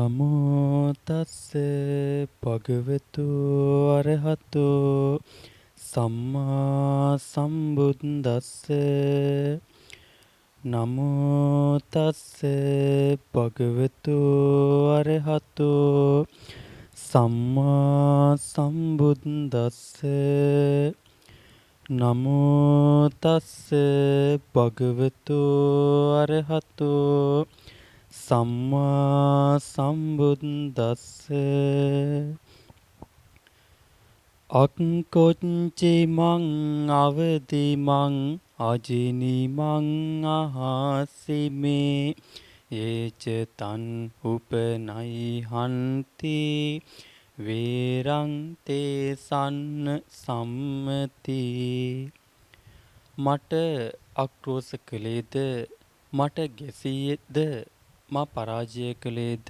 නමෝ තස්ස භගවතු අරහතෝ සම්මා සම්බුද්දස්ස නමෝ තස්ස භගවතු අරහතෝ සම්මා සම්බුද්දස්ස නමෝ තස්ස භගවතු අරහතෝ සම්මා සම්බුද්දස්ස අක්කොච්චි මං අවදි මං අජිනි මං අහසිමේ ඒච තන් උපනයි හන්ති වේරං තේසන්න සම්මති මට අක්‍රෝස කළේද මට ගැසීයේද මා පරාජය කළේද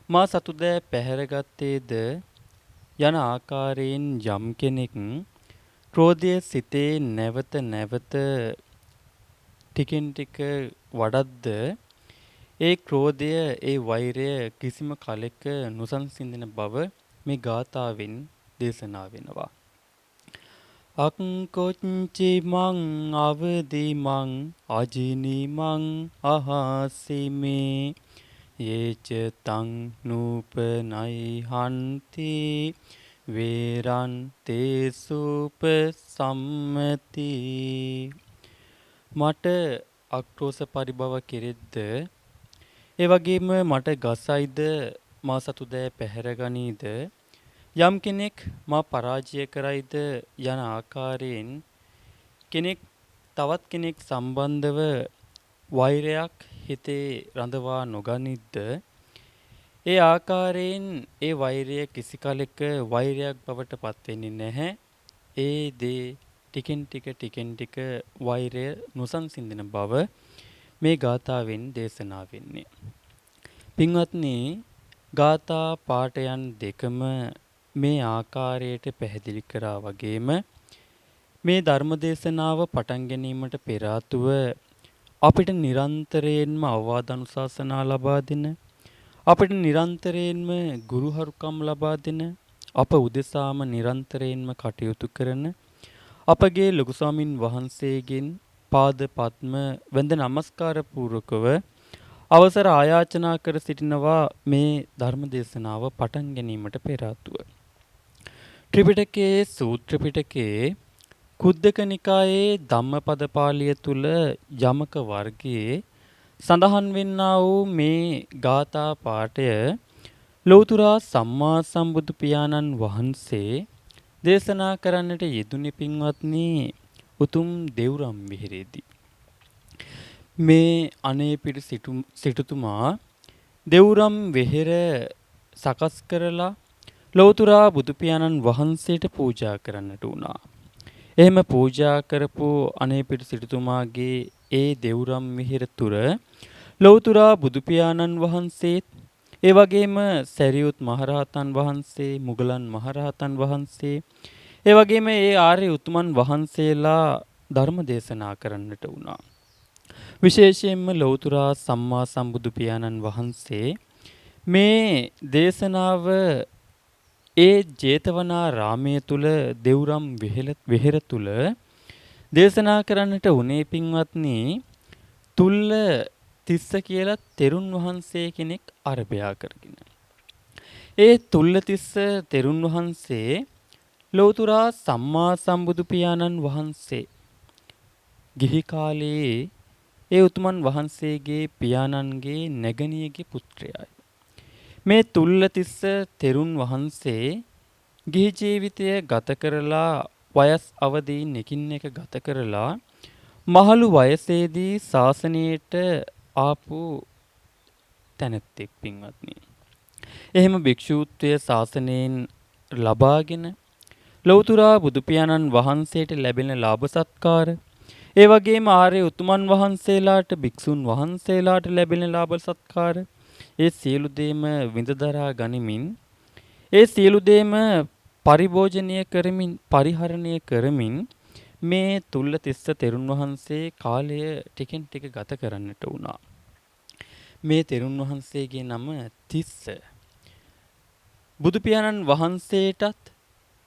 මා සතුදෑ පැහැරගත්තේද යන ආකාරයෙන් යම් කෙනෙක් ක්‍රෝධය සිතේ නැවත නැවත ටිකෙන් ටික වඩද්ද ඒ ක්‍රෝධය ඒ වෛරය කිසිම කලෙක නොසන්සිඳන බව මේ ගාථාවෙන් දේශනා වෙනවා. අක්කොච්චි මං අවදි මං අජිනි මං අහසිමේ ඒච තං නූපනයි හන්ති වේරන් තේසුප සම්මති මට අක්‍රෝස පරිභව කෙරෙද්ද ඒ වගේම මට ගසයිද මා සතුදෑ පැහැරගනීද යම් කෙනෙක් මා පරාජය කරයිද යන ආකාරයෙන් කෙනෙක් තවත් කෙනෙක් සම්බන්ධව වෛරයක් හිතේ රඳවා නොගනිද්ද ඒ ආකාරයෙන් ඒ වෛරය කිසි කලෙක වෛරයක් බවට පත් වෙන්නේ නැහැ. ඒ දේ ටිකෙන් ටික වෛරය නොසන්සිඳන බව මේ ගාථාවෙන් දේශනා වෙන්නේ. පින්වත්නි, ගාථා පාඨයන් දෙකම මේ ආකාරයට පැහැදිලි කරා වගේම මේ ධර්ම දේශනාව පටන් ගැනීමට පෙර ආතුව අපිට නිරන්තරයෙන්ම අවවාද අනුශාසනා ලබා දෙන අපිට නිරන්තරයෙන්ම ගුරුහරුකම් ලබා දෙන අප උදෙසාම නිරන්තරයෙන්ම කටයුතු කරන අපගේ ලොකු ස්වාමින් වහන්සේගෙන් පාද පද්ම වැඳ නමස්කාර පූර්වකව අවසර ආයාචනා කර සිටිනවා මේ ධර්ම දේශනාව පටන් ගැනීමට පෙර ආතුව. ත්‍රිපිටකයේ සූත්‍ර පිටකයේ කුද්දක නිකායේ ධම්මපද පාළිය තුල යමක වර්ගයේ සඳහන් වෙන්නා වූ මේ ගාථා පාඨය ලෞතර සම්මා සම්බුදු පියාණන් වහන්සේ දේශනා කරන්නට යෙදුනේ පින්වත්නි උතුම් දෙව්රම් විහෙරේදී. මේ අනේපිට සිටුතුමා දෙව්රම් වෙහෙර සකස් කරලා ලෞතර බුදු පියාණන් වහන්සේට පූජා කරන්නට වුණා. එහෙම පූජා කරපු අනේපිට සිටුතුමාගේ ඒ දෙව්රම් විහෙර තුර ලෞතර බුදු පියාණන් වහන්සේත් ඒ වගේම සරියුත් මහරහතන් වහන්සේ, මුගලන් මහරහතන් වහන්සේ, ඒ වගේම ඒ ආර්ය උතුමන් වහන්සේලා ධර්ම දේශනා කරන්නට වුණා. විශේෂයෙන්ම ලෞතර සම්මා සම්බුදු පියාණන් වහන්සේ මේ දේශනාව ඒ ජේතවනාරාමයේ තුල දෙව්රම් වෙහෙර තුල දේශනා කරන්නට උනේ පින්වත්නි තුල්ල තිස්ස කියලා තෙරුන් වහන්සේ කෙනෙක් අරබයා කරගෙන. ඒ තුල්ල තිස්ස තෙරුන් වහන්සේ ලෞතර සම්මා සම්බුදු පියාණන් වහන්සේ ගිහි කාලයේ ඒ උතුමන් වහන්සේගේ පියාණන්ගේ නැගණියගේ පුත්‍රයයි. මේ තුල්ල තිස්ස තෙරුන් වහන්සේ ගිහි ජීවිතය ගත කරලා වයස් අවදීන් එකින් එක ගත කරලා මහලු වයසේදී ශාසනයට ආපු තැනැත්තෙක් පින්වත්නි. එහෙම භික්ෂූත්වය ශාසනයෙන් ලබාගෙන ලෞතර බුදු පියාණන් වහන්සේට ලැබෙන ලාභ සත්කාර, ඒ වගේම ආර්ය උතුමන් වහන්සේලාට භික්ෂුන් වහන්සේලාට ලැබෙන ලාභ සත්කාර, ඒ සියලු දේම විඳදරා ගනිමින් ඒ සියලු දේම පරිභෝජනය කරමින් පරිහරණය කරමින් මේ තුල්ල තිස්ස තෙරුන් වහන්සේ කාලය ටිකෙන් ටික ගත කරන්නට වුණා. මේ තෙරුන් වහන්සේගේ නම තිස්ස. බුදු පියාණන් වහන්සේටත්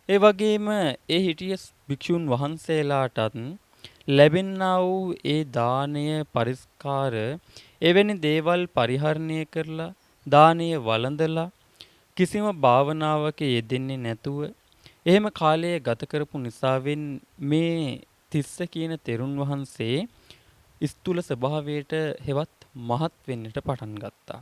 ඒ වගේම ඒ හිටිය භික්ෂුන් වහන්සේලාටත් ලැබෙන්නා වූ ඒ දානය පරිස්කාර එවැනි දේවල් පරිහරණය කරලා දානය වළඳලා කිසිම භාවනාවක යෙදෙන්නේ නැතුව එහෙම කාලය ගත කරපු නිසාවෙන් මේ තිස්ස කියන තෙරුන් වහන්සේ ස්තුල ස්වභාවයට හෙවත් මහත් වෙන්නට පටන් ගත්තා.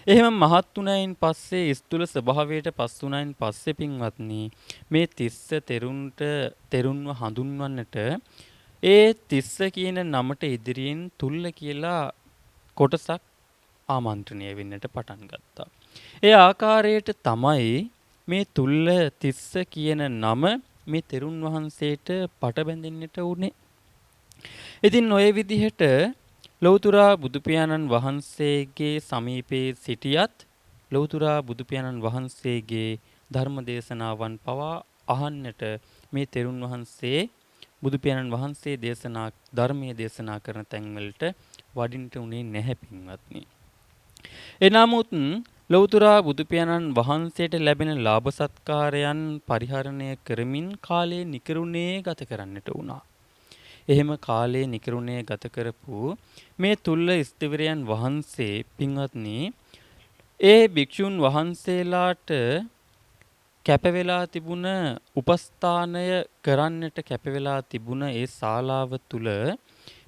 එහෙම මහත් වුණයින් පස්සේ ස්තුල ස්වභාවයට පස් වුණයින් පස්සේ පින්වත්නි මේ තිස්ස තෙරුන්ව හඳුන්වන්නට ඒ තිස්ස කියන නමට ඉදිරියෙන් තුල්ල කියලා කොටසක් ආමන්ත්‍රණය වෙන්නට පටන් ගත්තා. ඒ ආකාරයට තමයි මේ තුල්ල තිස්ස කියන නම මේ තෙරුන් වහන්සේට පටබැඳෙන්නට උනේ. ඉතින් ඔය විදිහට ලෞතුරා බුදුපියාණන් වහන්සේගේ සමීපයේ සිටියත් ලෞතුරා බුදුපියාණන් වහන්සේගේ ධර්ම දේශනාවන් පවා අහන්නට මේ තෙරුන් වහන්සේ බුදුපියාණන් වහන්සේ ධර්මයේ දේශනා කරන තැන්වලට වඩින්නට උනේ නැහැ පින්වත්නි. එනමුත් ලෞතුරා බුදුපියාණන් වහන්සේට ලැබෙන ලාභ සත්කාරයන් පරිහරණය කරමින් කාලය නිකරුණේ ගත කරන්නට වුණා. එහෙම කාලේ නිකරුණේ ගත කරපු මේ තුල්ල ස්තිවරයන් වහන්සේ පින්වත්නි ඒ භික්ෂුන් වහන්සේලාට කැපවෙලා තිබුණ උපස්ථානය කරන්නට කැපවෙලා තිබුණ ඒ ශාලාව තුල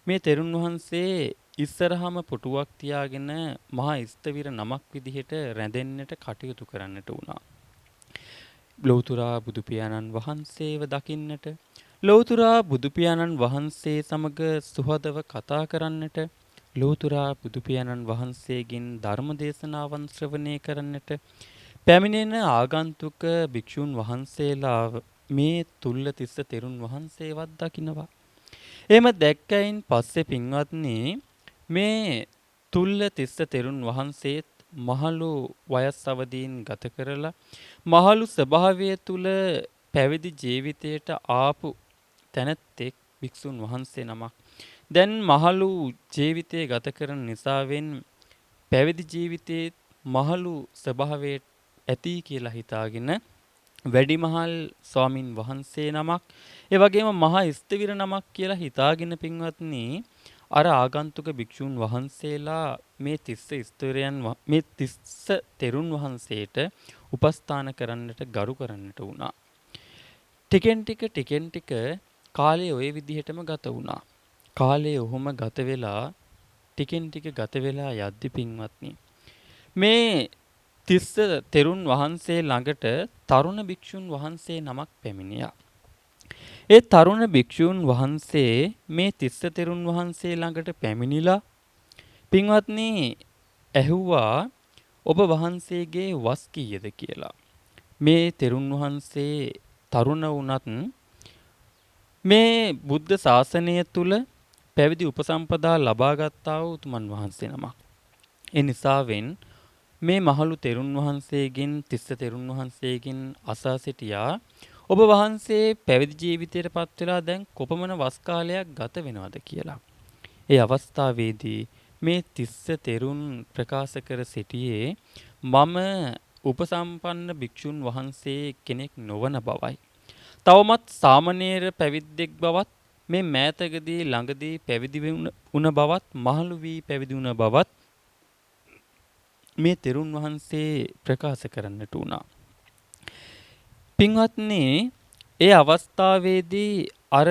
මේ තෙරුන් වහන්සේ ඉස්සරහම පුටුවක් තියාගෙන මහා ස්තවිර නමක් විදිහට රැඳෙන්නට කටයුතු කරන්නට වුණා. ලෞතුරා බුදු පියාණන් වහන්සේව දකින්නට ලෞතුරා බුදු පියාණන් වහන්සේ සමග සුහදව කතා කරන්නට ලෞතුරා බුදු පියාණන් වහන්සේගෙන් ධර්ම දේශනාවන් ශ්‍රවණය කරන්නට පැමිණෙන ආගන්තුක භික්ෂුන් වහන්සේලා මේ තුල්ලතිස්ස තෙරුන් වහන්සේවත් දකිනවා. එහෙම දැක්කයින් පස්සේ පින්වත්නි මේ තුල්ලතිස්ස තෙරුන් වහන්සේත් මහලු වයස් අවදීන් ගත කරලා මහලු ස්වභාවය තුල පැවිදි ජීවිතයට ආපු තැනැත්තෙක් භික්ෂුන් වහන්සේ නමක්. දැන් මහලු ජීවිතය ගත කරන නිසාවෙන් පැවිදි ජීවිතයේ මහලු ස්වභාවයට ඇති කියලා හිතාගෙන වැඩිමහල් ස්වාමින් වහන්සේ නමක් ඒ වගේම මහා ස්තවිර නමක් කියලා හිතාගෙන පින්වත්නි අර ආගන්තුක භික්ෂුන් වහන්සේලා මේ තිස්ස තෙරුන් වහන්සේට උපස්ථාන කරන්නට ගරු කරන්නට වුණා. ටිකෙන් ටික කාලය ওই විදිහටම ගත වුණා. කාලය ඔහොම ගත වෙලා ටිකෙන් ටික ගත වෙලා යද්දි පින්වත්නි මේ තිස්ස තෙරුන් වහන්සේ ළඟට තරුණ භික්ෂුන් වහන්සේ නමක් පැමිණියා. ඒ තරුණ භික්ෂුන් වහන්සේ මේ තිස්ස තෙරුන් වහන්සේ ළඟට පැමිණිලා පින්වත්නි ඇහුවා ඔබ වහන්සේගේ වස් කීයද කියලා. මේ තෙරුන් වහන්සේ තරුණ වුණත් මේ බුද්ධ ශාසනය තුල පැවිදි උපසම්පදා ලබා ගත්තා වූ උතුමන් වහන්සේ නමක්. ඒ නිසාවෙන් මේ මහලු තෙරුන් වහන්සේගෙන් තිස්ස තෙරුන් වහන්සේගෙන් අසා සිටියා ඔබ වහන්සේ පැවිදි ජීවිතයට පත් වෙලා දැන් කොපමණ වස් කාලයක් ගත වෙනවද කියලා. ඒ අවස්ථාවේදී මේ තිස්ස තෙරුන් ප්‍රකාශ කර සිටියේ මම උපසම්පන්න භික්ෂුන් වහන්සේ කෙනෙක් නොවන බවයි. තවමත් සාමණේර පැවිද්දෙක් බවත් මේ මෑතකදී ළඟදී පැවිදි වුණ බවත් මහලු වී පැවිදි වුණ බවත් මේ තෙරුන් වහන්සේ ප්‍රකාශ කරන්නට වුණා. පින්වත්නි ඒ අවස්ථාවේදී අර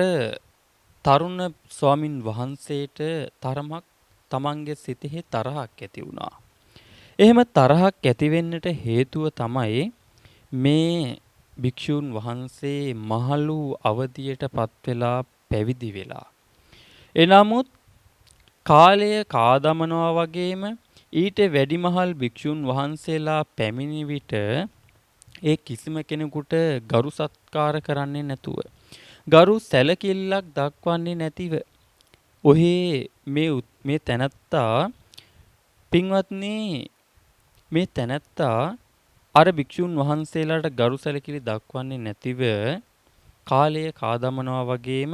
තරුණ ස්වාමින් වහන්සේට තරමක් තමන්ගේ සිතෙහි තරහක් ඇති වුණා. එහෙම තරහක් ඇති වෙන්නට හේතුව තමයි මේ භික්ෂූන් වහන්සේ මහලු අවදියට පත් වෙලා පැවිදි වෙලා. එනමුත් කාලය කාදමනවා වගේම ඊට වැඩිමහල් භික්ෂූන් වහන්සේලා පැමිණි විට ඒ කිසිම කෙනෙකුට ගරු සත්කාර කරන්නේ නැතුව ගරු සැලකිල්ලක් දක්වන්නේ නැතිව ඔහේ මේ තැනැත්තා පින්වත්නි මේ තැනැත්තා අර භික්ෂූන් වහන්සේලාට ගරු සැලකිලි දක්වන්නේ නැතිව කාලය කාදමනවා වගේම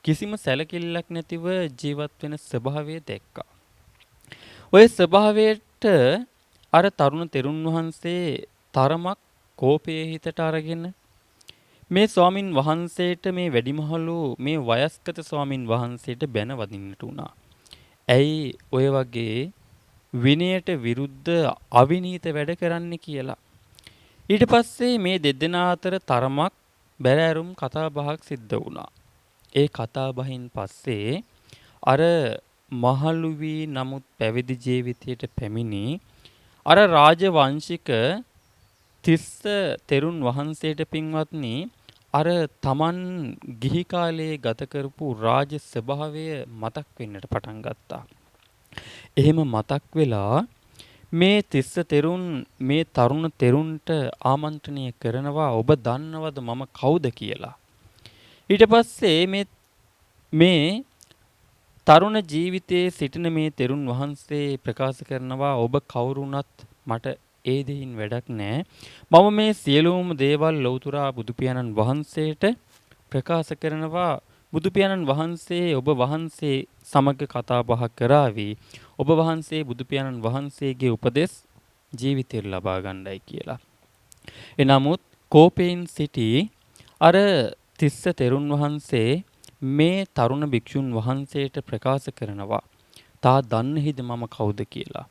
කිසිම සැලකිල්ලක් නැතිව ජීවත් වෙන ස්වභාවය දැක්කා. ඔය ස්වභාවයට අර තරුණ තෙරුන් වහන්සේ තරමක් කෝපයේ හිතට අරගෙන මේ ස්වාමින් වහන්සේට මේ වැඩිමහලු මේ වයස්ගත ස්වාමින් වහන්සේට බැන වදින්නට වුණා. ඇයි ඔය වගේ විනයට විරුද්ධ අවිනීත වැඩ කරන්නේ කියලා. ඊට පස්සේ මේ දෙදෙනා අතර තරමක් බැරෑරුම් කතා බහක් සිද්ධ වුණා. ඒ කතා බහින් පස්සේ අර මහලු වී නමුත් පැවිදි ජීවිතයට පැමිණි අර රාජවංශික තිස්ස තෙරුන් වහන්සේට පින්වත්නි අර තමන් ගිහි කාලයේ ගත කරපු රාජ ස්වභාවය මතක් වෙන්නට පටන් ගත්තා. එහෙම මතක් වෙලා මේ තිස්ස තෙරුන් මේ තරුණ තෙරුන්ට ආමන්ත්‍රණය කරනවා ඔබ දන්නවද මම කවුද කියලා. ඊට පස්සේ මේ තරුණ ජීවිතයේ සිටින මේ තෙරුන් වහන්සේ ප්‍රකාශ කරනවා ඔබ කවුරුණත් මට ඒ දෙයින් වැඩක් නැහැ. මම මේ සියලුම දේවල් ලෞතුරා බුදු පියාණන් වහන්සේට ප්‍රකාශ කරනවා. බුදු පියාණන් වහන්සේ ඔබ වහන්සේ සමග කතා බහ කරાવી. ඔබ වහන්සේ බුදු පියාණන් වහන්සේගේ උපදෙස් ජීවිතයට ලබා ගන්නයි කියලා. එනමුත් කෝපයෙන් සිටි අර තිස්ස තෙරුන් වහන්සේ මේ තරුණ භික්ෂුන් වහන්සේට ප්‍රකාශ කරනවා තා දන්නේහිද මම කවුද කියලා.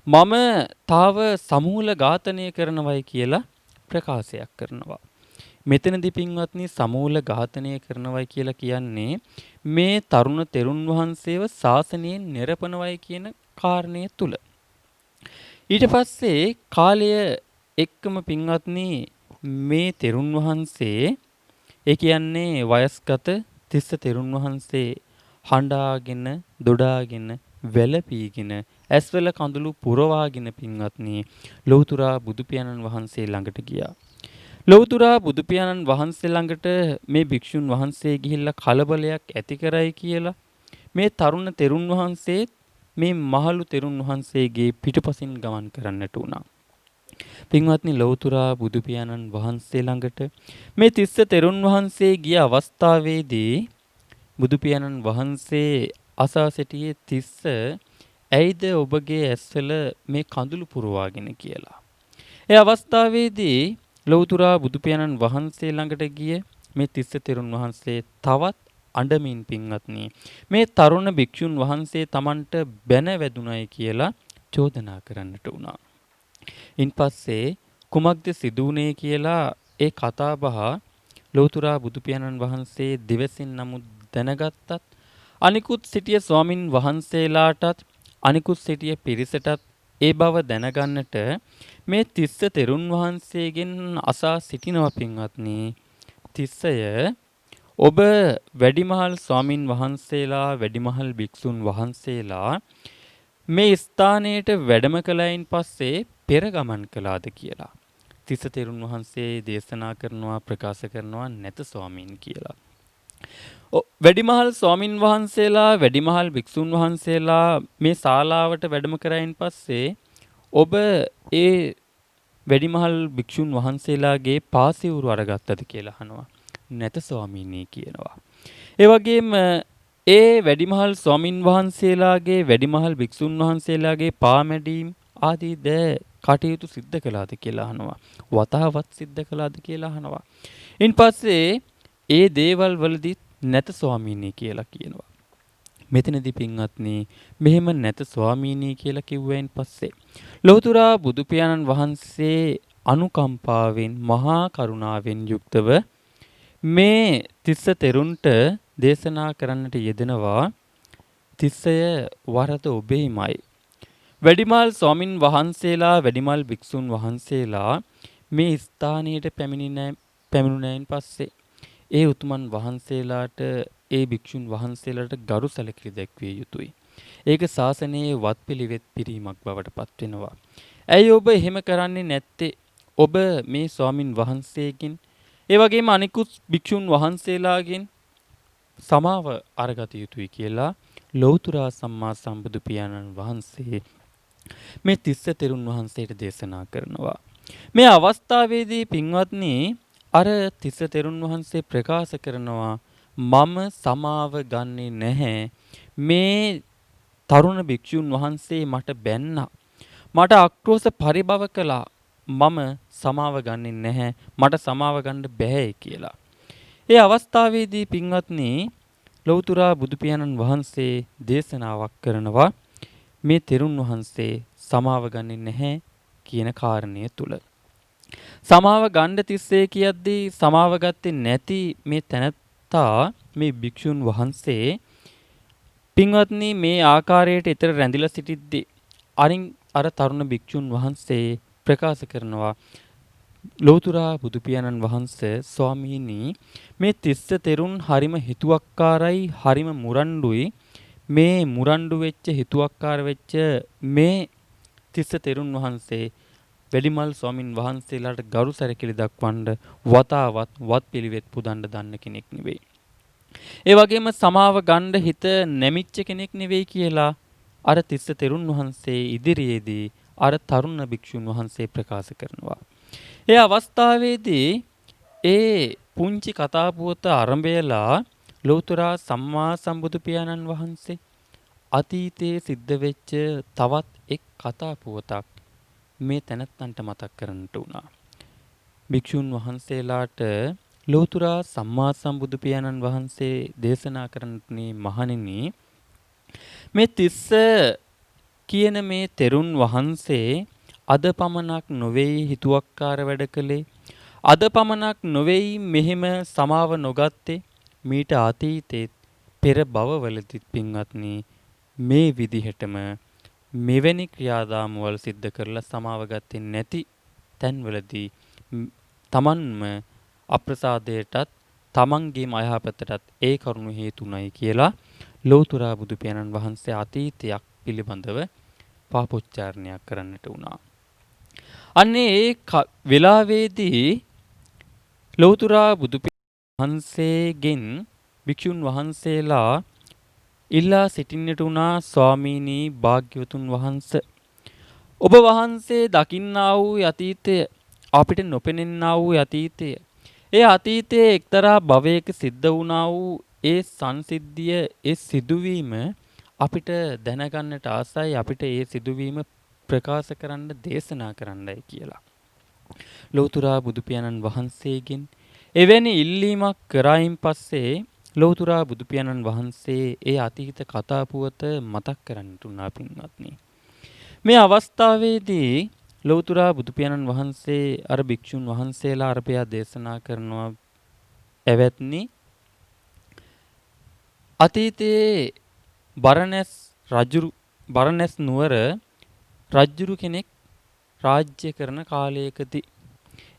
මම තාව සමූල ඝාතනය කරනවයි කියලා ප්‍රකාශයක් කරනවා. මෙතනදී පින්වත්නි සමූල ඝාතනය කරනවයි කියලා කියන්නේ මේ තරුණ තෙරුන් වහන්සේව ශාසනයෙන් නිරපනවයි කියන කාරණය තුල. ඊට පස්සේ කාලය එක්කම පින්වත්නි මේ තෙරුන් වහන්සේ ඒ කියන්නේ වයස්ගත තිස්ස තෙරුන් වහන්සේ හඬාගෙන දොඩාගෙන වැළපීගෙන ඇස්වල කඳුළු පුරවාගෙන පින්වත්නි ලෞතුරා බුදු පියාණන් වහන්සේ ළඟට ගියා. ලෞතුරා බුදු පියාණන් වහන්සේ ළඟට මේ භික්ෂුන් වහන්සේ ගිහිල්ලා කලබලයක් ඇති කරයි කියලා මේ තරුණ තෙරුන් වහන්සේ මේ මහලු තෙරුන් වහන්සේගේ පිටුපසින් ගමන් කරන්නට උනා. පින්වත්නි ලෞතුරා බුදු පියාණන් වහන්සේ ළඟට මේ තිස්ස තෙරුන් වහන්සේ ගිය අවස්ථාවේදී බුදු පියාණන් වහන්සේ අසා සිටියේ තිස්ස ඇයිද ඔබගේ ඇස්වල මේ කඳුළු පුරවාගෙන කියලා. ඒ අවස්ථාවේදී ලෞතුරා බුදු පියාණන් වහන්සේ ළඟට ගිය මේ තිස්ස තෙරුන් වහන්සේ තවත් අඬමින් පින්වත්නි මේ තරුණ භික්ෂුන් වහන්සේ Tamanට බැන වැදුනයි කියලා චෝදනා කරන්නට වුණා. ඉන්පස්සේ කුමක්ද සිදුුනේ කියලා ඒ කතාබහ ලෞතුරා බුදු පියාණන් වහන්සේ දිවසින් නමුත් දැනගත්තත් අනිකුත් සිටිය ස්වාමින් වහන්සේලාටත් අනිකුත් සිටිය පිරිසටත් ඒ බව දැනගන්නට මේ තිස්ස තෙරුන් වහන්සේගෙන් අසා සිටිනවා පින්වත්නි. තිස්සය ඔබ වැඩිමහල් ස්වාමින් වහන්සේලා වැඩිමහල් භික්ෂුන් වහන්සේලා මේ ස්ථානයට වැඩම කළයින් පස්සේ පෙර ගමන් කළාද කියලා. තිස්ස තෙරුන් වහන්සේ දේශනා කරනවා ප්‍රකාශ කරනවා නැත ස්වාමීන් කියලා. වැඩිමහල් ස්වාමින් වහන්සේලා වැඩිමහල් භික්ෂුන් වහන්සේලා මේ ශාලාවට වැඩම කරයින් පස්සේ ඔබ ඒ වැඩිමහල් භික්ෂුන් වහන්සේලාගේ පාසිවුරු අරගත්තද කියලා අහනවා. නැත ස්වාමීනි කියනවා. ඒ වගේම ඒ වැඩිමහල් ස්වාමින් වහන්සේලාගේ වැඩිමහල් භික්ෂුන් වහන්සේලාගේ පාමැඩීම් ආදී ද කටයුතු සිද්ධ කළාද කියලා අහනවා. වතාවත් සිද්ධ කළාද කියලා අහනවා. ඉන්පස්සේ ඒ දේවල් වලදී නැත ස්වාමීනි කියලා කියනවා. මෙතනදී පින්වත්නි මෙහෙම නැත ස්වාමීනි කියලා කිව්වයින් පස්සේ ලෞතුරා බුදු පියාණන් වහන්සේ අනුකම්පාවෙන් මහා කරුණාවෙන් යුක්තව මේ තිස්ස තෙරුන්ට දේශනා කරන්නට යෙදෙනවා. තිස්සය වරද ඔබේමයි. වැඩිමහල් ස්වාමින් වහන්සේලා වැඩිමහල් භික්ෂුන් වහන්සේලා මේ ස්ථානයට පැමිණුණයින් පස්සේ ඒ උතුමන් වහන්සේලාට ඒ භික්ෂුන් වහන්සේලාට ගරු සැලකිලි දැක්විය යුතුයි. ඒක ශාසනයේ වත්පිළිවෙත් පිරීමක් බවට පත් වෙනවා. ඇයි ඔබ එහෙම කරන්නේ නැත්තේ? ඔබ මේ ස්වාමින් වහන්සේකින් ඒ වගේම අනිකුත් භික්ෂුන් වහන්සේලාගෙන් සමාව අරගත යුතුයි කියලා ලෞතුරා සම්මා සම්බුදු පියාණන් වහන්සේ මේ තිස්ස තෙරුන් වහන්සේට දේශනා කරනවා. මේ අවස්ථාවේදී පින්වත්නි අර තිස්ස තෙරුන් වහන්සේ ප්‍රකාශ කරනවා මම සමාව ගන්නේ නැහැ. මේ තරුණ භික්ෂුන් වහන්සේ මට බැන්නා. මට ආක්‍රෝෂ පරිභව කළා. මම සමාව ගන්නේ නැහැ. මට සමාව ගන්න බෑ කියලා. ඒ අවස්ථාවේදී පින්වත්නි ලෞතර බුදු පියාණන් වහන්සේ දේශනාවක් කරනවා මේ තෙරුන් වහන්සේ සමාව ගන්නේ නැහැ කියන කාරණය තුල. සමාව ගන්න තිස්සේ කියද්දී සමාව ගත්තේ නැති මේ තැනැත්තා මේ භික්ෂුන් වහන්සේ පින්වත්නි මේ ආකාරයට ඊතර රැඳිලා සිටිද්දී අර තරුණ භික්ෂුන් වහන්සේ ප්‍රකාශ කරනවා ලෞතර බුදු පියාණන් වහන්සේ ස්වාමීනි මේ තිස්ස තෙරුන් හරිම හිතුවක්කාරයි හරිම මුරණ්ඩුයි මේ මුරණ්ඩු වෙච්ච හිතුවක්කාර වෙච්ච මේ තිස්ස තෙරුන් වහන්සේ වැඩිමල් ස්වාමින් වහන්සේලාට ගරු සැලකිලි දක්වන්න වතාවත් වත් පිළිවෙත් පුදන්න දන්න කෙනෙක් නෙවෙයි. ඒ වගේම සමාව ගන්න හිත නැමිච්ච කෙනෙක් නෙවෙයි කියලා අර තිස්ස තෙරුන් වහන්සේ ඉදිරියේදී අර තරුණ භික්ෂුන් වහන්සේ ප්‍රකාශ කරනවා. ඒ අවස්ථාවේදී ඒ පුංචි කතා පුවත ආරම්භයලා ලෞතර සම්මා සම්බුදු පියාණන් වහන්සේ අතීතයේ සිද්ධ වෙච්ච තවත් එක් කතා පුවතක් මේ තැනත්තන්ට මතක් කරන්නට වුණා. භික්ෂුන් වහන්සේලාට ලෞතර සම්මා සම්බුදු පියාණන් වහන්සේ දේශනා කරන්නේ මහණෙනි මේ තිස්ස කියන මේ තෙරුන් වහන්සේ අද පමණක් නොවේයි හිතුවක්කාර වැඩ කළේ අද පමණක් නොවේයි මෙහෙම සමාව නොගත්තේ මීට අතීතයේ පෙර භවවලදීත් පින්වත්නි මේ විදිහටම මෙවැනි ක්‍රියාදාමවල සිද්ධ කරලා සමාව ගත්තේ නැති තැන්වලදී තමන්ම අප්‍රසාදයටත් තමන්ගේම අයහපතටත් ඒ කරුණු හේතුණයි කියලා ලෞතර බුදු පියාණන් වහන්සේ අතීතයක් පිළිබඳව පාපොච්චාරණයක් කරන්නට වුණා. අන්නේ ඒ වෙලාවේදී ලෞතර බුදු පියාණන් වහන්සේගෙන් භික්ෂුන් වහන්සේලා ඉල්ලා සිටින්නට වුණා ස්වාමීනි භාග්‍යවතුන් වහන්සේ ඔබ වහන්සේ දකින්නා වූ අතීතය අපිට නොපෙනෙන්නා වූ අතීතය ඒ අතීතයේ එක්තරා භවයක සිද්ධ වුණා වූ ඒ සංසිද්ධිය ඒ සිදුවීම අපිට දැනගන්නට ආසයි අපිට ඒ සිදුවීම ප්‍රකාශ කරන්න දේශනා කරන්නයි කියලා. ලෞතර බුදු පියාණන් වහන්සේගෙන් එවැනි ඉල්ලීමක් කරායින් පස්සේ ලෞතර බුදු පියාණන් වහන්සේ ඒ අතීත කතා පුවත මතක් කරන්නට උනා පින්වත්නි. මේ අවස්ථාවේදී ලෞතර බුදු පියාණන් වහන්සේ අර භික්ෂුන් වහන්සේලා අරපයා දේශනා කරනවා එවත්නි අතීතයේ බරණැස් නුවර රජුරු කෙනෙක් රාජ්‍ය කරන කාලයකදී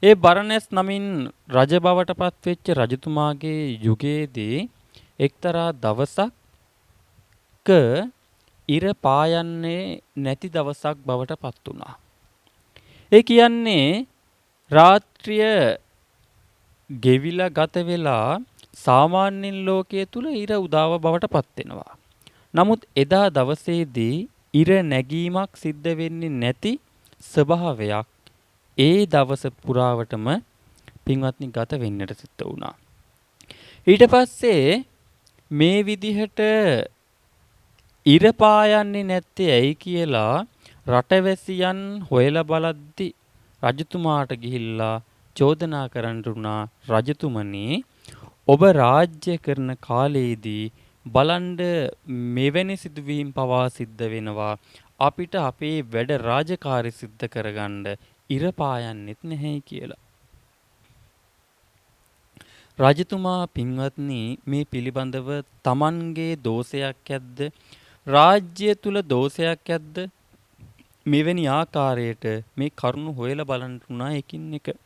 ඒ බරණැස් නමින් රජ බවට පත්වෙච්ච රජතුමාගේ යුගයේදී එක්තරා දවසක ඉර පායන්නේ නැති දවසක් බවට පත් වුණා. ඒ කියන්නේ රාත්‍රිය ගෙවිලා ගත වෙලා සාමාන්‍යයෙන් ලෝකයේ තුල ඉර උදාව බවට පත් වෙනවා. නමුත් එදා දවසේදී ඉර නැගීමක් සිද්ධ වෙන්නේ නැති ස්වභාවයක් ඒ දවස පුරාවටම පින්වත්නි ගත වෙන්නට සිද්ධ වුණා. ඊට පස්සේ මේ විදිහට ඉර පායන්නේ නැත්තේ ඇයි කියලා රටවැසියන් හොයලා බලද්දි රජතුමාට ගිහිල්ලා චෝදනා කරන්නට උනා රජතුමනි ඔබ රාජ්‍ය කරන කාලයේදී බලන්ඩ මෙවැනි සිදුවීම් පවා සිද්ධ වෙනවා අපිට අපේ වැඩ රාජකාරි සිද්ධ කරගන්න ඉර පායන්නෙත් නැහැ කියලා. රජතුමා පින්වත්නි මේ පිළිබඳව තමන්ගේ දෝෂයක් ඇද්ද රාජ්‍ය තුල දෝෂයක් ඇද්ද මෙවැනි ආකාරයට මේ කරුණු හොයලා බලන්න උනා එකින් එක.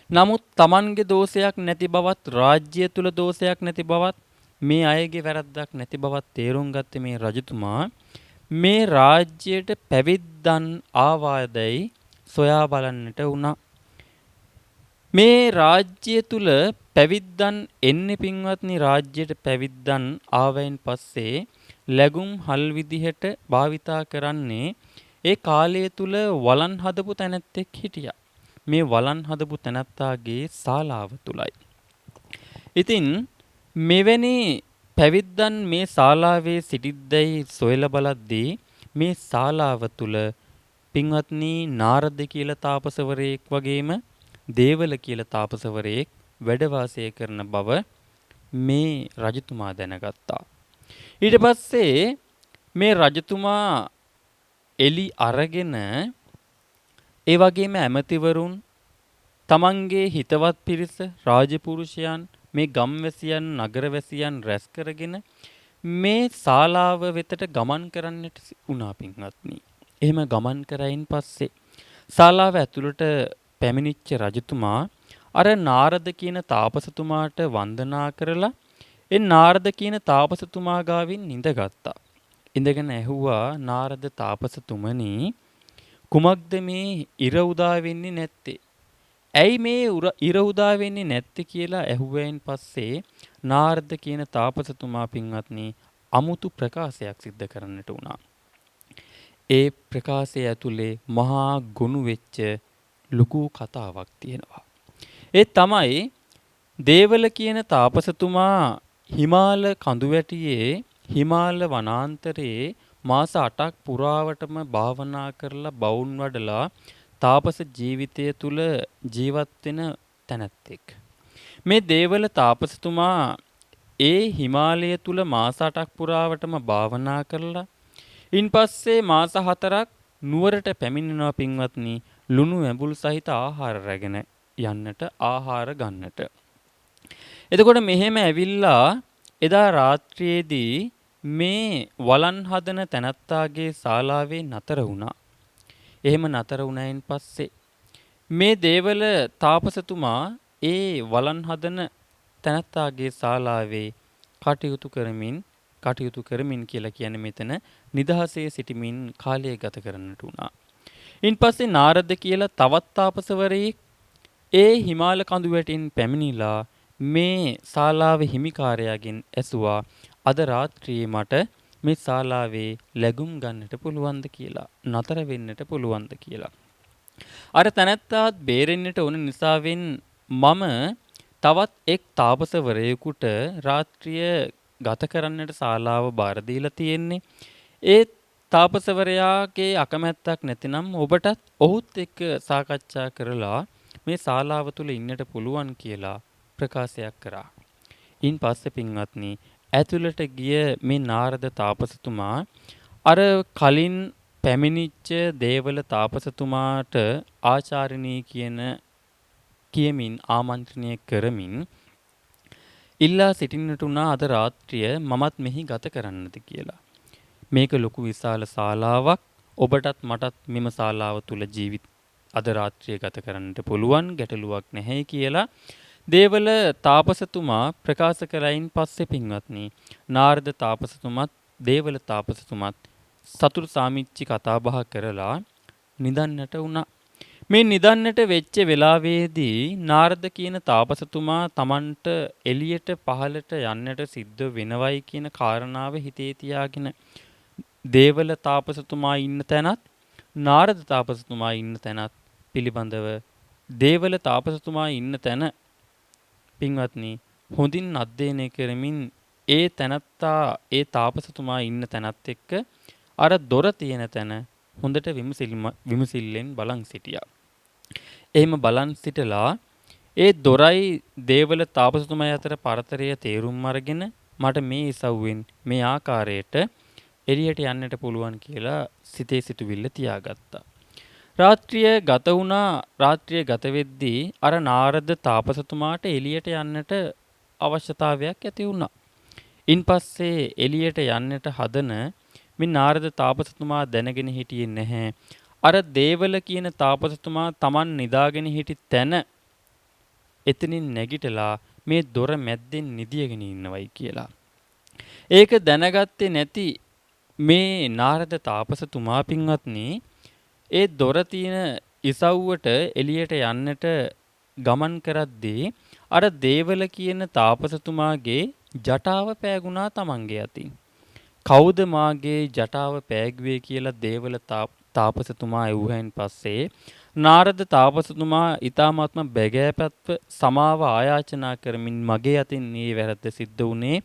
නමුත් තමන්ගේ දෝෂයක් නැති බවත් රාජ්‍ය තුල දෝෂයක් නැති බවත් මේ අයගේ වැරද්දක් නැති බවත් තේරුම් ගත්තේ මේ රජතුමා මේ රාජ්‍යයට පැවිද්දන් ආවාදයි සොයා බලන්නට වුණා. මේ රාජ්‍ය තුල පැවිද්දන් එන්නේ පින්වත්නි රාජ්‍යයට පැවිද්දන් ආවයින් පස්සේ ලැබුම් හල් විදිහට භාවිතා කරන්නේ ඒ කාලය තුල වලන් හදපු තැනැත්තෙක් හිටියා. මේ වලන් හදපු තැනැත්තාගේ ශාලාව තුලයි. ඉතින් මෙවැනි පැවිද්දන් මේ ශාලාවේ සිටිද්දැයි සොයලා බලද්දී මේ ශාලාව තුල පින්වත්නි නාරද කියලා තාපසවරයෙක් වගේම දේවල කියලා තාපසවරයෙක් වැඩ වාසය කරන බව මේ රජතුමා දැනගත්තා. ඊට පස්සේ මේ රජතුමා එලි අරගෙන ඒ වගේම ඇමතිවරුන් තමන්ගේ හිතවත් පිරිස රාජපුරුෂයන් මේ ගම්වැසියන් නගරවැසියන් රැස් කරගෙන මේ ශාලාව වෙතට ගමන් කරන්නට වුණා පින්වත්නි. එහෙම ගමන් කරයින් පස්සේ ශාලාව ඇතුළට පැමිණිච්ච රජතුමා අර නාරද කියන තාපසතුමාට වන්දනා කරලා ඒ නාරද කියන තාපසතුමා ගාවින් ඉඳගත්තා. ඉඳගෙන ඇහුවා නාරද තාපසතුමනි කුමක්ද මේ ඉර උදා වෙන්නේ නැත්තේ? ඇයි මේ ඉර උදා වෙන්නේ නැත්තේ කියලා ඇහුවයින් පස්සේ නාරද කියන තාපසතුමා පින්වත්නි අමුතු ප්‍රකාශයක් සිද්ධ කරන්නට වුණා. ඒ ප්‍රකාශය ඇතුලේ මහා ගොනු වෙච්ච ලොකු කතාවක් තියෙනවා. ඒ තමයි දේවල කියන තාපසතුමා හිමාල කඳුවැටියේ හිමාල වනාන්තරයේ මාස 8ක් පුරාවටම භාවනා කරලා බවුන් වඩලා තාපස ජීවිතය තුල ජීවත් වෙන තැනැත්තෙක්. මේ දේවල තාපසතුමා ඒ හිමාලය තුල මාස 8ක් පුරාවටම භාවනා කරලා ඉන්පස්සේ මාස 4ක් නුවරට පැමිණෙනවා පින්වත්නි ලුණු ඇඹුල් සහිත ආහාර රැගෙන යන්නට ආහාර ගන්නට. එතකොට මෙහෙම ඇවිල්ලා එදා රාත්‍රියේදී මේ වලන් හදන තැනැත්තාගේ ශාලාවේ නතර වුණා. එහෙම නතර වුණයින් පස්සේ මේ දේවල තාපසතුමා ඒ වලන් හදන තැනැත්තාගේ ශාලාවේ කටයුතු කරමින් කියලා කියන්නේ මෙතන නිදහසේ සිටමින් කාලය ගත කරන්නට වුණා. ඉන්පස්සේ නාරද කියලා තවත් තාපසවරයෙක් ඒ හිමාල කඳුවැටින් පැමිණිලා මේ ශාලාවේ හිමිකාරයාගෙන් ඇසුවා අද රාත්‍රියේ මට මේ ශාලාවේ ලැබුම් ගන්නට පුළුවන්ද කියලා නතර වෙන්නට පුළුවන්ද කියලා. අර තැනැත්තාත් බේරෙන්නට ඕන නිසාවෙන් මම තවත් එක් තාපසවරයෙකුට රාත්‍රිය ගත කරන්නට ශාලාව බාර දීලා තියෙන්නේ. ඒ තාපසවරයාගේ අකමැත්තක් නැතිනම් ඔබටත් ඔහුත් එක්ක සාකච්ඡා කරලා මේ ශාලාව තුල ඉන්නට පුළුවන් කියලා ප්‍රකාශයක් කරා. ඉන් පස්සේ පින්වත්නි ඇතුළට ගිය මේ නාරද තාපසතුමා අර කලින් පැමිණිච්ච දේවල තාපසතුමාට ආචාර්යනී කියමින් ආමන්ත්‍රණය කරමින් ඉල්ලා සිටින්නට උනා අද රාත්‍රිය මමත් මෙහි ගත කරන්නද කියලා. මේක ලොකු විශාල ශාලාවක්. ඔබටත් මටත් මෙම ශාලාව තුල අද රාත්‍රිය ගත කරන්නට පුළුවන් ගැටලුවක් නැහැ කියලා දේවල තාපසතුමා ප්‍රකාශ කරයින් පස්සේ පින්වත්නි නාරද තාපසතුමත් දේවල තාපසතුමත් සතුරු සාමිච්චි කතා බහ කරලා නිදන්නට වුණා. මේ නිදන්නට වෙච්ච වෙලාවේදී නාරද කියන තාපසතුමා Tamanට එළියට පහළට යන්නට සිද්ධ වෙනවයි කියන කාරණාව හිතේ තියාගෙන දේවල තාපසතුමා ඉන්න තැනත් නාරද තාපසතුමා ඉන්න තැනත් පිළිබඳව දේවල තාපසතුමා ඉන්න තැන පින්වත්නි හොඳින් අධ්‍යයනය කරමින් ඒ තැනත්තා ඒ තාපසතුමා ඉන්න තැනත් එක්ක අර දොර තියෙන තැන හොඳට විමසිල්ලෙන් බලන් සිටියා. එහෙම බලන් සිටලා ඒ දොරයි දේවල තාපසතුමා අතර පරතරය තේරුම් අරගෙන මට මේ ඉසව්වෙන් මේ ආකාරයට එළියට යන්නට පුළුවන් කියලා සිතේ සිතුවිල්ල තියාගත්තා. රාත්‍රිය ගත වුණා. රාත්‍රිය ගත වෙද්දී අර නාරද තාපසතුමාට එළියට යන්නට අවශ්‍යතාවයක් ඇති වුණා. ඉන්පස්සේ එළියට යන්නට හදන මේ නාරද තාපසතුමා දැනගෙන හිටියේ නැහැ. අර දේවල කියන තාපසතුමා Taman නිදාගෙන හිටි තැන එතනින් නැගිටලා මේ දොර මැද්දෙන් නිදියගෙන ඉන්නවයි කියලා. ඒක දැනගත්තේ නැති මේ නාරද තාපසතුමා පින්වත්නි ඒ දොර තියෙන ඉසව්වට එළියට යන්නට ගමන් කරද්දී අර දේවල කියන තාපසතුමාගේ ජටාව පෑගුණා Tamanගේ අතින්. කවුද මාගේ ජටාව පෑගුවේ කියලා දේවල තාපසතුමා ඇහුවෙන් පස්සේ නාරද තාපසතුමා ඊ타මාත්ම බැගෑපත්ව සමාව ආයාචනා කරමින් මගේ අතින් මේ වැරද්ද සිද්ධ වුණේ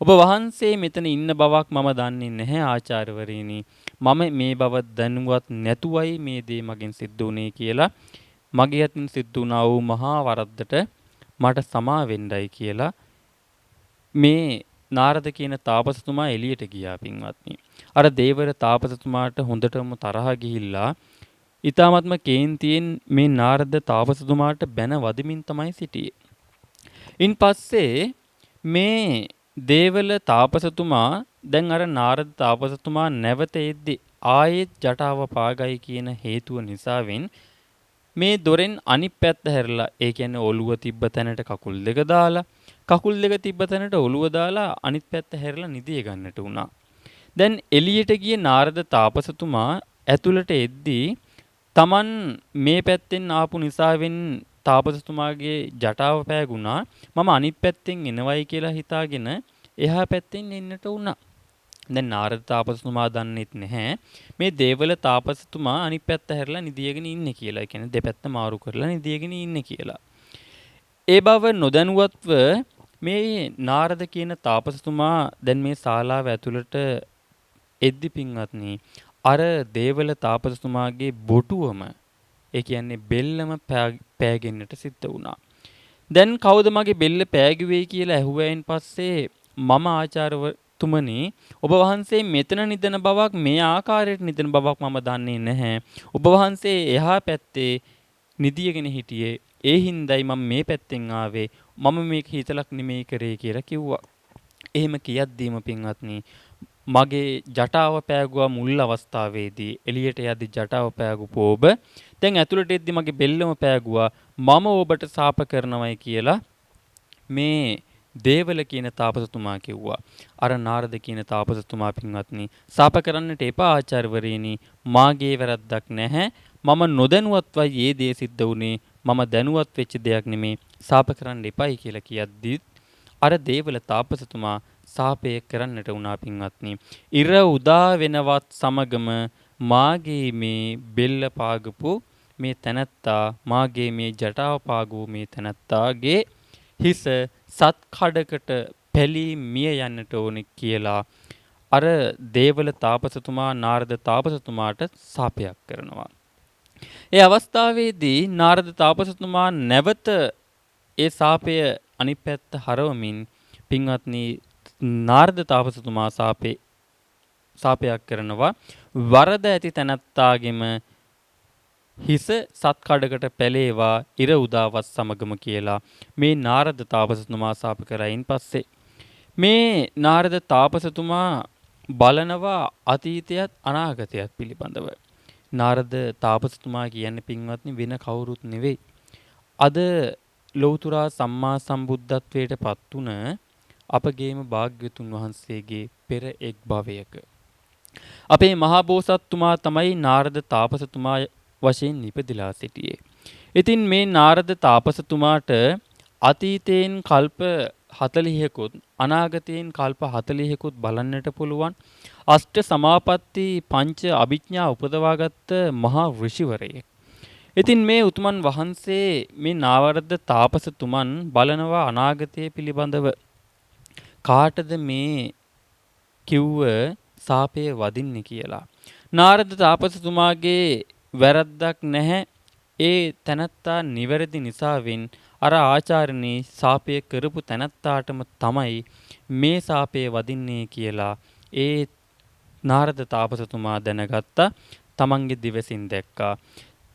ඔබ වහන්සේ මෙතන ඉන්න බවක් මම දන්නේ නැහැ ආචාර්යවරයෙනි. මම මේ බව දැනුවත් නැතුවයි මේ දේ මගෙන් සිද්ධ වුනේ කියලා මගේ අතින් සිද්ධ වුණා වූ මහා වරද්දට මට සමා වෙන්නයි කියලා මේ නාරද කියන තාපසතුමා එළියට ගියා පින්වත්නි. අර දේවර තාපසතුමාට හොඳටම තරහ ගිහිල්ලා ඊ타මත්ම කේන්තියෙන් මේ නාරද තාපසතුමාට බැන වදිමින් තමයි සිටියේ. ඉන් පස්සේ මේ දේවල තාපසතුමා දැන් අර නාරද තාපසතුමා නැවත එද්දි ආයෙත් ජටාව පාගයි කියන හේතුව නිසාවෙන් මේ දොරෙන් අනිත් පැත්ත හැරලා ඒ කියන්නේ ඔළුව තිබ්බ තැනට කකුල් දෙක දාලා කකුල් දෙක තිබ්බ තැනට ඔළුව දාලා අනිත් පැත්ත හැරලා නිදිය ගන්නට වුණා. දැන් එළියට ගිය නාරද තාපසතුමා ඇතුළට එද්දී Taman මේ පැත්තෙන් ආපු නිසාවෙන් තාපසතුමාගේ ජටාව පෑගුණා. මම අනිත් පැත්තෙන් එනවයි කියලා හිතාගෙන එහා පැත්තෙන් එන්නට වුණා. දැන් නාරද තාපසතුමා දන්නෙත් නැහැ මේ දේවල තාපසතුමා අනිත් පැත්ත හැරලා නිදියගෙන ඉන්නේ කියලා. ඒ කියන්නේ දෙපැත්ත මාරු කරලා නිදියගෙන ඉන්නේ කියලා. ඒ බව නොදැනුවත්ව මේ නාරද කියන තාපසතුමා දැන් මේ ශාලාව ඇතුළට එද්දි පින්වත්නි අර දේවල තාපසතුමාගේ බොටුවම ඒ කියන්නේ බෙල්ලම පෑගෙන්නට සිද්ධ වුණා. දැන් කවුද මගේ බෙල්ල පෑගුවේ කියලා ඇහුවයින් පස්සේ මම ආචාර්යතුමනි ඔබ වහන්සේ මෙතන නිදන බවක් මේ ආකාරයට නිදන බවක් මම දන්නේ නැහැ. ඔබ වහන්සේ එහා පැත්තේ නිදියගෙන හිටියේ. ඒ හින්දායි මම මේ පැත්තෙන් ආවේ. මම මේක හිතලක් නෙමෙයි කරේ කියලා කිව්වා. එහෙම කියද්දීම පින්වත්නි මගේ ජටාව පෑගුවා මුල් අවස්ථාවේදී එළියට යද්දි ජටාව පෑගුපු ඔබ දැන් ඇතුළට එද්දි මගේ බෙල්ලම පෑගුවා මම ඔබට සාප කරනවයි කියලා මේ දේවල කියන තාපසතුමා කිව්වා. අර නාරද කියන තාපසතුමා පින්වත්නි සාප කරන්නට එපා ආචාර්යවරයෙනි මාගේ වැරද්දක් නැහැ. මම නොදැනුවත්වයි මේ දේ සිද්ධ වුනේ. මම දැනුවත් වෙච්ච දෙයක් නෙමේ. සාප කරන්න එපයි කියලා කියද්දි අර දේවල තාපසතුමා සාපය කරන්නට වුණා පින්වත්නි. ඉර උදා වෙනවත් සමගම මාගේ මේ බෙල්ල පාගපු මේ තැනැත්තා මාගේ මේ ජටාව පාගපු මේ තැනැත්තාගේ හිස සත් කඩකට පැලී මිය යන්නට ඕනේ කියලා අර දේවල තාපසතුමා නාරද තාපසතුමාට සාපයක් කරනවා. ඒ අවස්ථාවේදී නාරද තාපසතුමා නැවත ඒ සාපය අනිත් පැත්ත හරවමින් පින්වත්නි නාරද තාපසතුමා සාපයක් කරනවා. වරද ඇති තැනැත්තාගෙම හිස සත් කඩකට පැලේවා ඉර උදාවත් සමගම කියලා මේ නාරද තාපසතුමා සාප කරයින් පස්සේ මේ නාරද තාපසතුමා බලනවා අතීතයත් අනාගතයත් පිළිබඳව. නාරද තාපසතුමා කියන්නේ පින්වත්නි වෙන කවුරුත් නෙවෙයි. අද ලෞතුරා සම්මා සම්බුද්ධත්වයට පත් වුණ අපගේම භාග්‍යතුන් වහන්සේගේ පෙර එක් භවයක අපේ මහා බෝසත්තුමා තමයි නාරද තාපසතුමා වශයෙන් නිපදිලා සිටියේ. ඉතින් මේ නාරද තාපසතුමාට අතීතයෙන් කල්ප 40කුත් අනාගතයෙන් කල්ප 40කුත් බලන්නට පුළුවන් අෂ්ට සමාපatti පංච අභිඥා උපදවාගත්ත මහා ඍෂිවරයෙක්. ඉතින් මේ උතුමන් වහන්සේ මේ නාරද තාපසතුමන් බලනවා අනාගතය පිළිබඳව කාටද මේ කිව්ව සාපය වදින්නේ කියලා. නාරද තාපසතුමාගේ වැරද්දක් නැහැ. ඒ තැනැත්තා නිවැරදි නිසාවෙන් අර ආචාර්යනී සාපය කරපු තැනැත්තාටම තමයි මේ සාපය වදින්නේ කියලා ඒ නාරද තාපසතුමා දැනගත්තා. තමන්ගේ දිවසින් දැක්කා.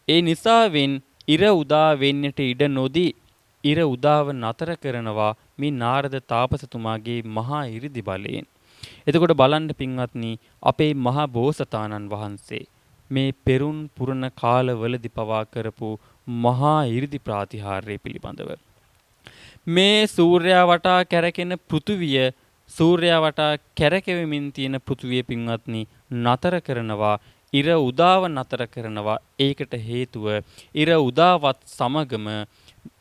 ඒ නිසාවෙන් ඉර උදා වෙන්නට ඉඩ නොදී ඉර උදාව නතර කරනවා මේ නාරද තාපසතුමාගේ මහා 이르දි බලයෙන්. එතකොට බලන්න පින්වත්නි අපේ මහා බෝසතාණන් වහන්සේ මේ පෙරුන් පුරණ කාලවලදී පවා කරපු මහා 이르දි ප්‍රාතිහාර්ය පිළිබඳව මේ සූර්යයා වටා කැරකෙන පෘථුවිය සූර්යයා වටා කැරකෙමින් තියෙන පෘථුවිය පින්වත්නි නතර කරනවා ඉර උදාව නතර කරනවා. ඒකට හේතුව ඉර උදාවත් සමගම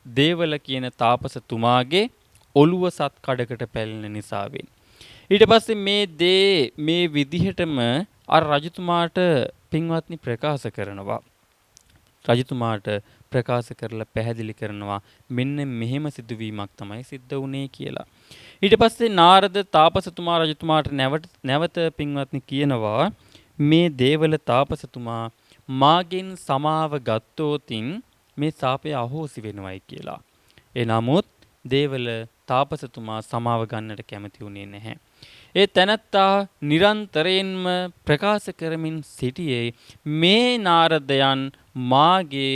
දේවල කියන තාපසතුමාගේ ඔළුව සත් කඩකට පැලෙන නිසාවෙන්. ඊට පස්සේ මේ දේ මේ විදිහටම අර රජතුමාට පින්වත්නි ප්‍රකාශ කරනවා. රජතුමාට ප්‍රකාශ කරලා පැහැදිලි කරනවා මෙන්න මෙහෙම සිදුවීමක් තමයි සිද්ධ වුනේ කියලා. ඊට පස්සේ නාරද තාපසතුමා රජතුමාට නැවත පින්වත්නි කියනවා මේ දේවල තාපසතුමා මාගෙන් සමාව ගත්තෝතින් මේ සාපය අහෝසි වෙනවයි කියලා. ඒ නමුත් දේවල තාපසතුමා සමාව ගන්නට කැමති වුණේ නැහැ. ඒ තැනැත්තා නිරන්තරයෙන්ම ප්‍රකාශ කරමින් සිටියේ මේ නාරදයන් මාගේ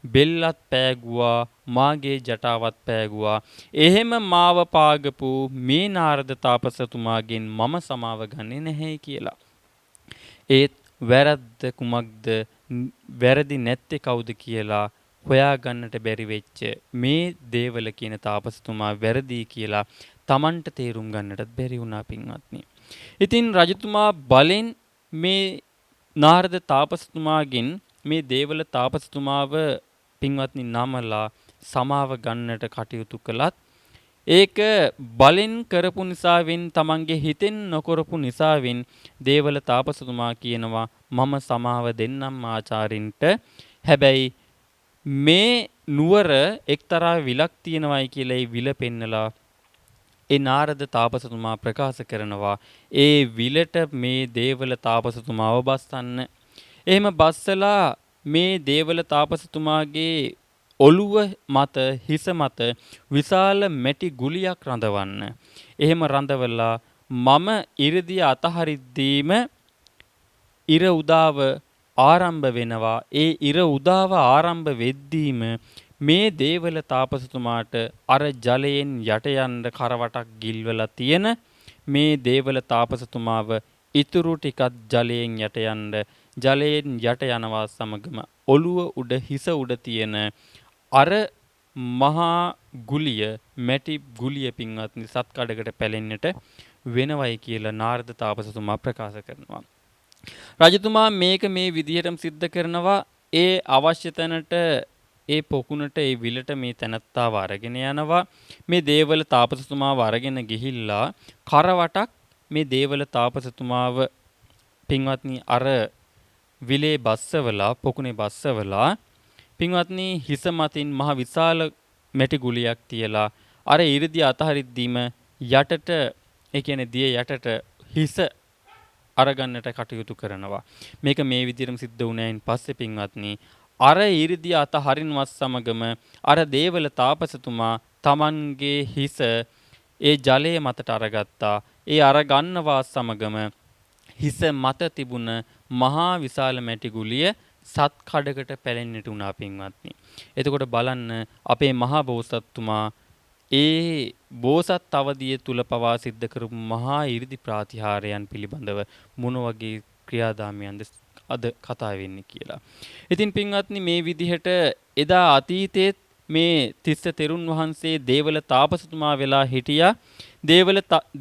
බෙල්ලත් පෑගුවා මාගේ ජටාවත් පෑගුවා. එහෙම මාව පාගපු මේ නාරද තාපසතුමාගෙන් මම සමාව ගන්නේ නැහැ කියලා. ඒත් වැරද්ද කුමක්ද වැරදි නැත්තේ කවුද කියලා හොයාගන්නට බැරි වෙච්ච මේ දේවල කියන තාපසතුමා වැරදි කියලා Tamanට තේරුම් ගන්නටත් බැරි වුණා පින්වත්නි. ඉතින් රජතුමා බලෙන් මේ නාරද තාපසතුමාගෙන් මේ දේවල තාපසතුමාව පින්වත්නි නමලා සමාව ගන්නට කටයුතු කළත් ඒක බලෙන් කරපු නිසාවෙන් Tamanගේ හිතෙන් නොකරපු නිසාවෙන් දේවල තාපසතුමා කියනවා මම සමාව දෙන්නම් ආචාරින්ට. හැබැයි මේ නුවර එක්තරා විලක් තියෙනවයි කියලා ඒ විල පෙන්නලා ඒ නාරද තාපසතුමා ප්‍රකාශ කරනවා ඒ විලට මේ දේවල තාපසතුමාව බස්සන්න. එහෙම බස්සලා මේ දේවල තාපසතුමාගේ ඔළුව මත හිස මත විශාල මැටි ගුලියක් රඳවන්න. එහෙම රඳවලා මම ඉරදිය අතහරිද්දීම ඉර උදාව ආරම්භ වෙනවා. ඒ ඉර උදාව ආරම්භ වෙද්දීම මේ දේවල තාපසතුමාට අර ජලයෙන් යට යන්න කරවටක් ගිල්වලා තියෙන මේ දේවල තාපසතුමාව ඉතුරු ටිකක් ජලයෙන් යට යන්න ජලයෙන් යට යනවා සමගම ඔළුව උඩ හිස උඩ තියෙන අර මහා ගුලිය මැටි ගුලිය පින්වත්නි සත් කඩකට පැලෙන්නට වෙනවයි කියලා නාරද තාපසතුමා ප්‍රකාශ කරනවා. රජතුමා මේක මේ විදිහටම සිද්ධ කරනවා. ඒ අවශ්‍ය තැනට ඒ පොකුණට ඒ විලට මේ තැනත්තාව අරගෙන යනවා. මේ දේවල තාපසතුමාව අරගෙන ගිහිල්ලා කරවටක් මේ දේවල තාපසතුමාව පින්වත්නි අර විලේ බස්සවලා පොකුණේ බස්සවලා පින්වත්නි හිස මතින් මහ විශාල මැටි ගුලියක් තියලා අර ඉරිදිය අතහරිද්දීම යටට ඒ කියන්නේ දිය යටට හිස අරගන්නට කටයුතු කරනවා. මේක මේ විදිහටම සිද්ධ වුණායින් පස්සේ පින්වත්නි අර ඉරිදිය අතහරිනවත් සමගම අර දේවල තාපසතුමා Tamanගේ හිස ඒ ජලයේ මතට අරගත්තා. ඒ අරගන්නවා සමගම හිස මත තිබුණ මහා විශාල මැටි ගුලිය සත් කඩකට පැලෙන්නට උනා පින්වත්නි. එතකොට බලන්න අපේ මහා බෝසත්තුමා ඒ බෝසත් අවදිය තුල පවා සිද්ධ කරපු මහා 이르දි ප්‍රාතිහාරයන් පිළිබඳව මොන වගේ ක්‍රියාදාමයන්ද අද කතා වෙන්නේ කියලා. ඉතින් පින්වත්නි මේ විදිහට එදා අතීතයේ මේ තිස්ස තෙරුන් වහන්සේ දේවල තාපසතුමා වෙලා හිටියා.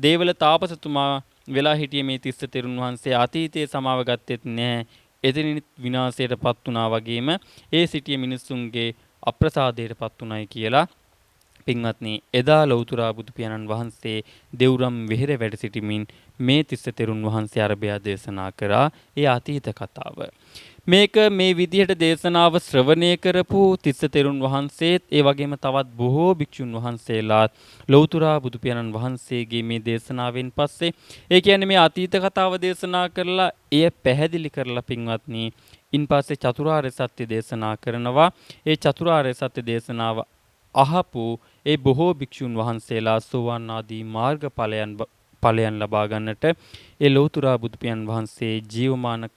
දේවල තාපසතුමා වෙලා හිටියේ මේ තිස්ස තෙරුන් වහන්සේ අතීතයේ සමාව ගත්තෙත් නැහැ. එතනින් විනාශයටපත් වුණා වගේම ඒ සිටිය මිනිස්සුන්ගේ අප්‍රසාදයටපත් උනායි කියලා පින්වත්නි එදා ලෞතර බුදු පියාණන් වහන්සේ දෙව්රම් වෙහෙර වැඩ සිටිමින් මේ තිස්ස තෙරුන් වහන්සේ අරබයා දේශනා කරා ඒ අතීත කතාව. මේක මේ විදිහට දේශනාව ශ්‍රවණය කරපු තිස්ස තෙරුන් වහන්සේත් ඒ වගේම තවත් බොහෝ භික්ෂුන් වහන්සේලා ලෞතර බුදු පියාණන් වහන්සේගේ මේ දේශනාවෙන් පස්සේ ඒ කියන්නේ මේ අතීත කතාව දේශනා කරලා එය පැහැදිලි කරලා පින්වත්නි ඉන්පස්සේ චතුරාර්ය සත්‍ය දේශනා කරනවා. ඒ චතුරාර්ය සත්‍ය දේශනාව අහපු ඒ බොහෝ භික්ෂුන් වහන්සේලා සෝවාන් ආදී මාර්ගඵලයන් ලබා ගන්නට ඒ ලෞතර බුදු පියාණන් වහන්සේ ජීවමාන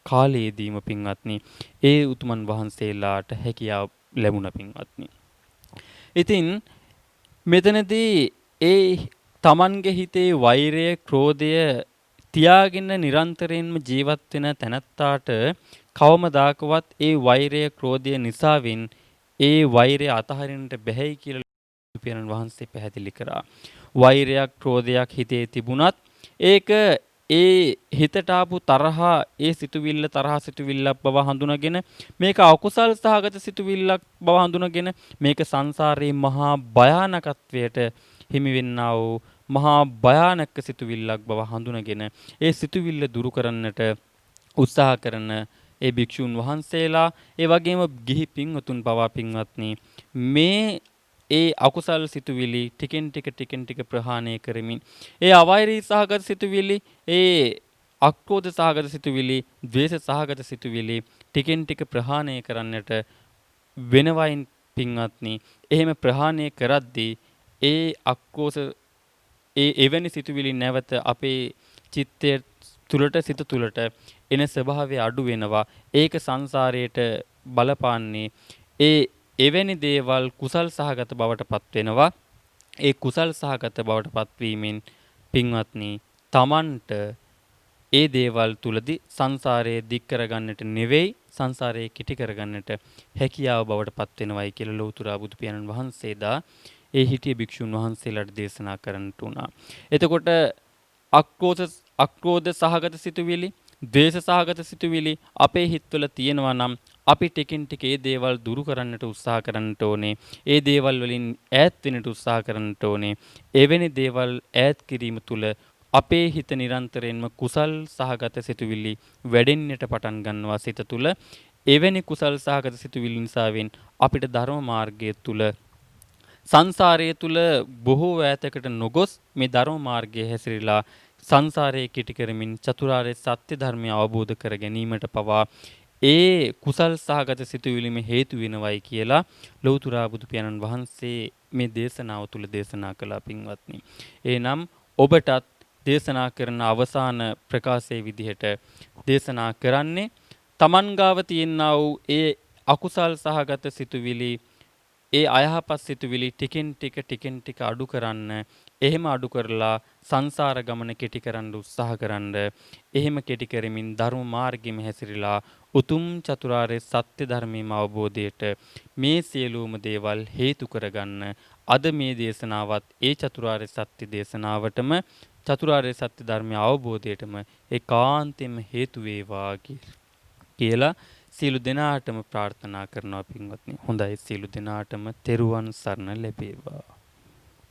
කාලයේදීම පින්වත්නි ඒ උතුමන් වහන්සේලාට හැකියාව ලැබුණ පින්වත්නි. ඉතින් මෙතනදී ඒ Tamanගේ හිතේ වෛරය, ක්‍රෝධය තියාගෙන නිරන්තරයෙන්ම ජීවත් වෙන තැනැත්තාට කවමදාකවත් ඒ වෛරය, ක්‍රෝධය නිසාවෙන් ඒ වෛරය අතහරින්නට බැහැයි කියලා බුදුපියාණන් වහන්සේ පැහැදිලි කරා. වෛරයක්, ක්‍රෝධයක් හිතේ තිබුණත් ඒක ඒ හිතට ආපු තරහා ඒ සිතුවිල්ල තරහා සිතුවිල්ලක් බව හඳුනගෙන මේක අකුසල් සහගත සිතුවිල්ලක් බව හඳුනගෙන මේක සංසාරේ මහා භයානකත්වයට හිමි වෙන්නා වූ මහා භයානක සිතුවිල්ලක් බව හඳුනගෙන ඒ සිතුවිල්ල දුරු කරන්නට උත්සාහ කරන ඒ භික්ෂුන් වහන්සේලා ඒ වගේම ගිහි පින්වතුන් පවා පින්වත්නි මේ ඒ අකුසල් සිතුවිලි ටිකෙන් ටික ප්‍රහාණය කරමින් ඒ අවෛරී සහගත සිතුවිලි ඒ අක්‍රෝධ සහගත සිතුවිලි ද්වේෂ සහගත සිතුවිලි ටිකෙන් ටික ප්‍රහාණය කරන්නට වෙනවයින් පින්වත්නි. එහෙම ප්‍රහාණය කරද්දී ඒ අක්‍රෝෂ එවැනි සිතුවිලි නැවත අපේ චිත්තය තුළට සිත තුළට එන ස්වභාවය අඩු වෙනවා. ඒක සංසාරයට බලපාන්නේ ඒ එවැනි දේවල් කුසල් සහගත බවට පත් වෙනවා. ඒ කුසල් සහගත බවට පත්වීමෙන් පින්වත්නි තමන්ට ඒ දේවල් තුලදී සංසාරයේ දික් කරගන්නට නෙවෙයි සංසාරයේ කිටි කරගන්නට හැකියාව බවට පත් වෙනවයි කියලා ලෞතර බුදු පියාණන් වහන්සේදා ඒ හිටිය භික්ෂුන් වහන්සේලාට දේශනා කරන්නට උනා. එතකොට අක්‍රෝධ සහගත සිතුවිලි, ද්වේෂ සහගත සිතුවිලි අපේ හිතවල තියෙනවා නම් අපි ටිකින් ටික ඒ දේවල් දුරු කරන්නට උත්සාහ කරන්නට ඕනේ. ඒ දේවල් වලින් ඈත් වෙන්නට උත්සාහ කරන්නට ඕනේ. එවැනි දේවල් ඈත් කිරීම තුළ අපේ හිත නිරන්තරයෙන්ම කුසල් සහගත සිතුවිලි වැඩෙන්නට පටන් ගන්නවා සිත තුළ. එවැනි කුසල් සහගත සිතුවිලි නිසාවෙන් අපිට ධර්ම මාර්ගය තුළ සංසාරයේ තුල බොහෝ ඈතකට නොගොස් මේ ධර්ම මාර්ගයේ හැසිරීලා සංසාරයේ කෙටි කරමින් චතුරාර්ය සත්‍ය ධර්මය අවබෝධ කර ගැනීමට පවා ඒ කුසල් සහගත සිතුවිලිම හේතු වෙනවයි කියලා ලෞතර බුදු පියාණන් වහන්සේ මේ දේශනාව තුල දේශනා කළා පින්වත්නි. එනම් ඔබටත් දේශනා කරන අවසාන ප්‍රකාශයේ විදිහට දේශනා කරන්නේ තමන් ගාව තියෙනා වූ ඒ අකුසල් සහගත සිතුවිලි ඒ අයහපත් සිතුවිලි ටිකෙන් ටික අඩු කරන්න. එහෙම අඩු කරලා සංසාර ගමන කෙටි කරන්න උත්සාහ කරන්න. එහෙම කෙටි කරමින් ධර්ම මාර්ගෙම හැසිරීලා උතුම් චතුරාර්ය සත්‍ය ධර්මීය අවබෝධයට මේ සියලුම දේවල් හේතු කරගන්න. අද මේ දේශනාවත් ඒ චතුරාර්ය සත්‍ය දේශනාවටම චතුරාර්ය සත්‍ය ධර්මීය අවබෝධයටම ඒකාන්තයෙන්ම හේතු වේවා කියලා සියලු දෙනාටම ප්‍රාර්ථනා කරනවා පින්වත්නි. හොඳයි සියලු දෙනාටම තෙරුවන් සරණ ලැබේවා.